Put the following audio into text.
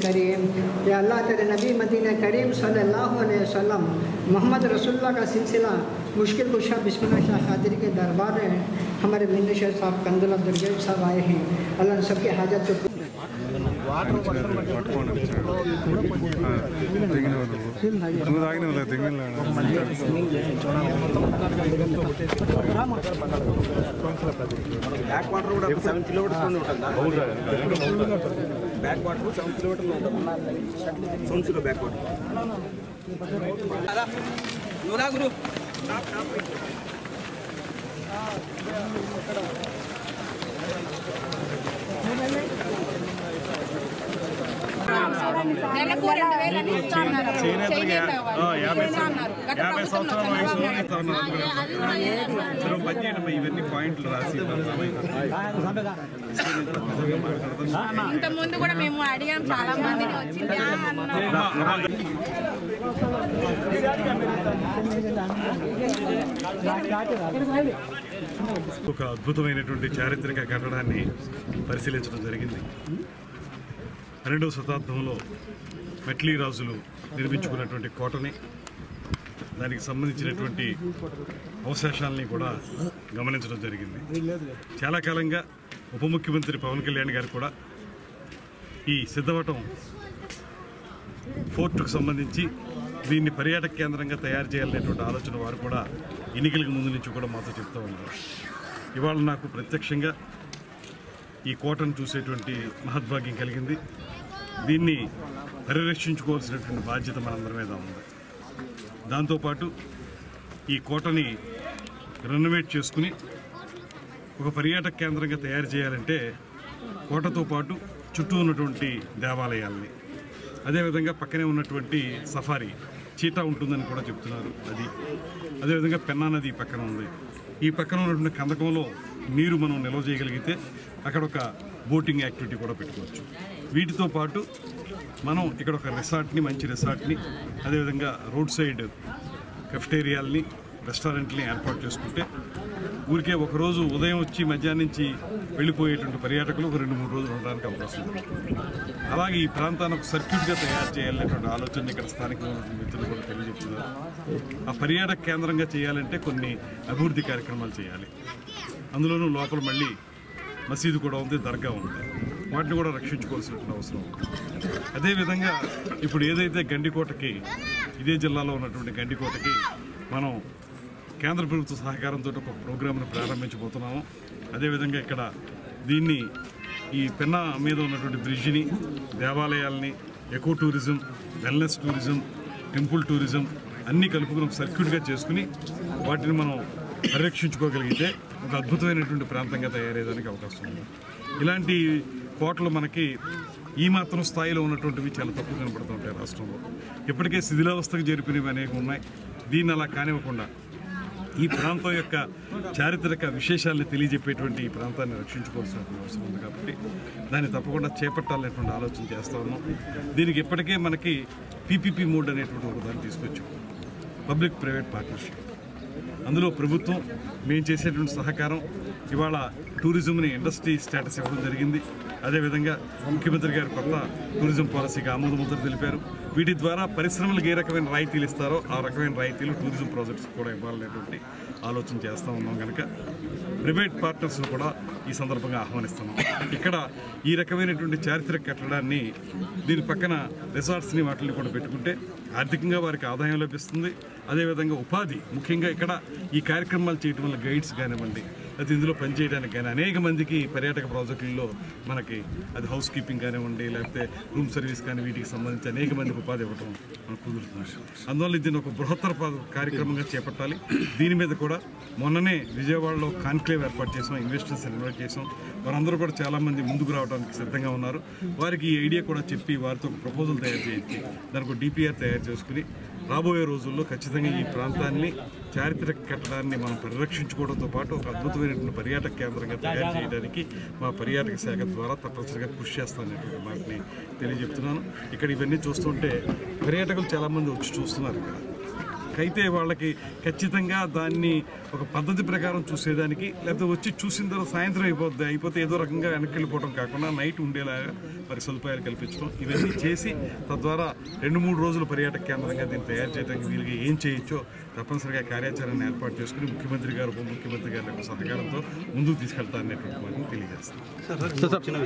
करीम या अल्लाह तेरे नबी मदीना करीम सल्लल्लाहु अलैहि वसल्लम मोहम्मद रसूलुल्लाह का सिलसिला मुश्किल कुशा बिस्मिल्लाह शाह खातिर के दरबार में हमारे मिन्नी शेख साहब कंदुल अब्दुल साहब आए हैं। अल्लाह ने सबकी हाजत को बैक वाटर 7 किलोमीटर सोनसुलो बैक वाटर गुरु నెలకు 2000 అని ఇస్తున్నారు. చేనేత 50 సంవత్సరాల వయసు ఇవన్నీ పాయింట్లు రాసి ఇంత ముందు కూడా మేము అడిగాం, చాలా మందిని వచ్చింది ఒక అద్భుతమైనటువంటి చారిత్రక కట్టడాన్ని పరిశీలించడం జరిగింది. 12వ శతాబ్దంలో మెట్లీ రాజులు నిర్మించుకున్నటువంటి కోటని, దానికి సంబంధించినటువంటి అవశేషాలని కూడా గమనించడం జరిగింది. చాలా కాలంగా ఉప ముఖ్యమంత్రి పవన్ కళ్యాణ్ గారు కూడా ఈ సిద్ధవటం ఫోర్టుకు సంబంధించి దీన్ని పర్యాటక కేంద్రంగా తయారు చేయాలనేటువంటి ఆలోచన వారు కూడా ఎన్నికలకు ముందు నుంచి కూడా మాతో చెప్తూ ఉన్నారు. ఇవాళ నాకు ప్రత్యక్షంగా ఈ కోటను చూసేటువంటి మహద్భాగ్యం కలిగింది. దీన్ని పరిరక్షించుకోవాల్సినటువంటి బాధ్యత మనందరి మీద ఉంది. దాంతోపాటు ఈ కోటని రెనోవేట్ చేసుకుని ఒక పర్యాటక కేంద్రంగా తయారు చేయాలంటే కోటతో పాటు చుట్టూ ఉన్నటువంటి దేవాలయాల్ని, అదేవిధంగా పక్కనే ఉన్నటువంటి సఫారీ చీటా ఉంటుందని కూడా చెప్తున్నారు. అదేవిధంగా పెన్నా నది పక్కన ఉంది. ఈ పక్కన ఉన్నటువంటి కందకంలో నీరు మనం నిల్వ చేయగలిగితే అక్కడ ఒక బోటింగ్ యాక్టివిటీ కూడా పెట్టుకోవచ్చు. వీటితో పాటు మనం ఇక్కడ ఒక రిసార్ట్ని, మంచి రిసార్ట్ని, అదేవిధంగా రోడ్ సైడ్ కెఫ్టేరియాల్ని, రెస్టారెంట్ని ఏర్పాటు చేసుకుంటే ఊరికే ఒకరోజు ఉదయం వచ్చి మధ్యాహ్నం నుంచి వెళ్ళిపోయేటువంటి పర్యాటకులు ఒక 2-3 రోజులు ఉండడానికి అవకాశం ఉంది. అలాగే ఈ ప్రాంతాన్ని ఒక సర్క్యూట్గా తయారు చేయాలనేటువంటి ఆలోచన ఇక్కడ స్థానికంగా ఉన్న మిత్రులు కూడా తెలియజేస్తున్నారు. ఆ పర్యాటక కేంద్రంగా చేయాలంటే కొన్ని అభివృద్ధి కార్యక్రమాలు చేయాలి. అందులోనూ లోపల మళ్ళీ మసీదు కూడా ఉంది, దర్గా ఉంది. వాటిని కూడా రక్షించుకోవాల్సినటువంటి అవసరం ఉంది. అదేవిధంగా ఇప్పుడు ఏదైతే గండికోటకి, ఇదే జిల్లాలో ఉన్నటువంటి గండికోటకి మనం కేంద్ర ప్రభుత్వ సహకారంతో ఒక ప్రోగ్రామ్ను ప్రారంభించబోతున్నాము. అదేవిధంగా ఇక్కడ దీన్ని ఈ పెన్నా మీద ఉన్నటువంటి బ్రిడ్జిని, దేవాలయాల్ని, eco tourism, wellness tourism, temple tourism అన్నీ కలుపుకుని ఒక సర్క్యూట్గా చేసుకుని వాటిని మనం పరిరక్షించుకోగలిగితే ఒక అద్భుతమైనటువంటి ప్రాంతంగా తయారయ్యేదానికి అవకాశం ఉంది. ఇలాంటి కోటలు మనకి ఈ మాత్రం స్థాయిలో ఉన్నటువంటివి చాలా తక్కువ కనపడుతూ ఉంటాయి రాష్ట్రంలో. ఇప్పటికే శిథిలావస్థకు చేరిపోయినవి అనేవి ఉన్నాయి. దీన్ని అలా కానివ్వకుండా ఈ ప్రాంతం యొక్క చారిత్రక విశేషాలను తెలియజెప్పేటువంటి ఈ ప్రాంతాన్ని రక్షించుకోవాల్సినటువంటి అవసరం ఉంది. కాబట్టి దాన్ని తప్పకుండా చేపట్టాలనేటువంటి ఆలోచన చేస్తూ ఉన్నాం. దీనికి ఇప్పటికే మనకి పీపీపీ మోడ్ అనేటువంటి ఒక దాన్ని తీసుకొచ్చాం, పబ్లిక్ ప్రైవేట్ పార్ట్నర్షిప్. అందులో ప్రభుత్వం మేము చేసేటువంటి సహకారం, ఇవాళ టూరిజంని ఇండస్ట్రీ స్టేటస్ ఇవ్వడం జరిగింది. అదేవిధంగా ముఖ్యమంత్రి గారు కొత్త టూరిజం పాలసీకి ఆమోదముద్ర తెలిపారు. వీటి ద్వారా పరిశ్రమలకు ఏ రకమైన రాయితీలు ఇస్తారో ఆ రకమైన రాయితీలు టూరిజం ప్రాజెక్ట్స్ కూడా ఇవ్వాలనేటువంటి ఆలోచన చేస్తూ ఉన్నాం. కనుక ప్రైవేట్ పార్ట్నర్స్ను కూడా ఈ సందర్భంగా ఆహ్వానిస్తున్నాం. ఇక్కడ ఈ రకమైనటువంటి చారిత్రక కట్టడాన్ని, దీని పక్కన రిసార్ట్స్ని వాటిని కూడా పెట్టుకుంటే ఆర్థికంగా వారికి ఆదాయం లభిస్తుంది. అదేవిధంగా ఉపాధి, ముఖ్యంగా ఇక్కడ ఈ కార్యక్రమాలు చేయడం వల్ల గైడ్స్ కానివ్వండి, అది ఇందులో పనిచేయడానికి కానీ అనేక మందికి పర్యాటక ప్రాజెక్టుల్లో మనకి అది హౌస్ కీపింగ్ కానివ్వండి, లేకపోతే రూమ్ సర్వీస్ కానీ వీటికి సంబంధించి అనేక మందికి ఉపాధి ఇవ్వడం మనకు కుదురుతుంది. అందువల్ల దీన్ని ఒక బృహత్తర కార్యక్రమంగా చేపట్టాలి. దీని మీద కూడా మొన్ననే విజయవాడలో కాన్క్లేవ్ ఏర్పాటు చేసాం, ఇన్వెస్టర్స్ ఇన్వైట్ చేసాం. వారందరూ కూడా చాలామంది ముందుకు రావడానికి సిద్ధంగా ఉన్నారు. వారికి ఈ ఐడియా కూడా చెప్పి వారితో ఒక ప్రపోజల్ తయారు చేయించి దానికి ఒక DPR తయారు చేసుకుని రాబోయే రోజుల్లో ఖచ్చితంగా ఈ ప్రాంతాన్ని చారిత్రక కట్టడాన్ని మనం పరిరక్షించుకోవడంతో పాటు ఒక అద్భుతమైనటువంటి పర్యాటక కేంద్రంగా తయారు చేయడానికి మా పర్యాటక శాఖ ద్వారా తప్పనిసరిగా కృషి చేస్తాననేటువంటి మాటని తెలియజెప్తున్నాను. ఇక్కడ ఇవన్నీ చూస్తుంటే పర్యాటకులు చాలామంది వచ్చి చూస్తున్నారు. ఇక్కడ అయితే వాళ్ళకి ఖచ్చితంగా దాన్ని ఒక పద్ధతి ప్రకారం చూసేదానికి, లేకపోతే వచ్చి చూసిన తర్వాత సాయంత్రం అయిపోతే ఏదో రకంగా వెనక్కి వెళ్ళిపోవడం కాకుండా నైట్ ఉండేలాగా మరి సదుపాయాలు కల్పించడం, ఇవన్నీ చేసి తద్వారా 2-3 రోజుల పర్యాటక కేంద్రంగా దీన్ని తయారు చేయడానికి వీళ్ళకి ఏం చేయొచ్చో తప్పనిసరిగా కార్యాచరణ ఏర్పాటు చేసుకుని ముఖ్యమంత్రి గారు, ఉప ముఖ్యమంత్రి గారి యొక్క సహకారంతో ముందుకు తీసుకెళ్తారనేటువంటి మాటను తెలియజేస్తాను.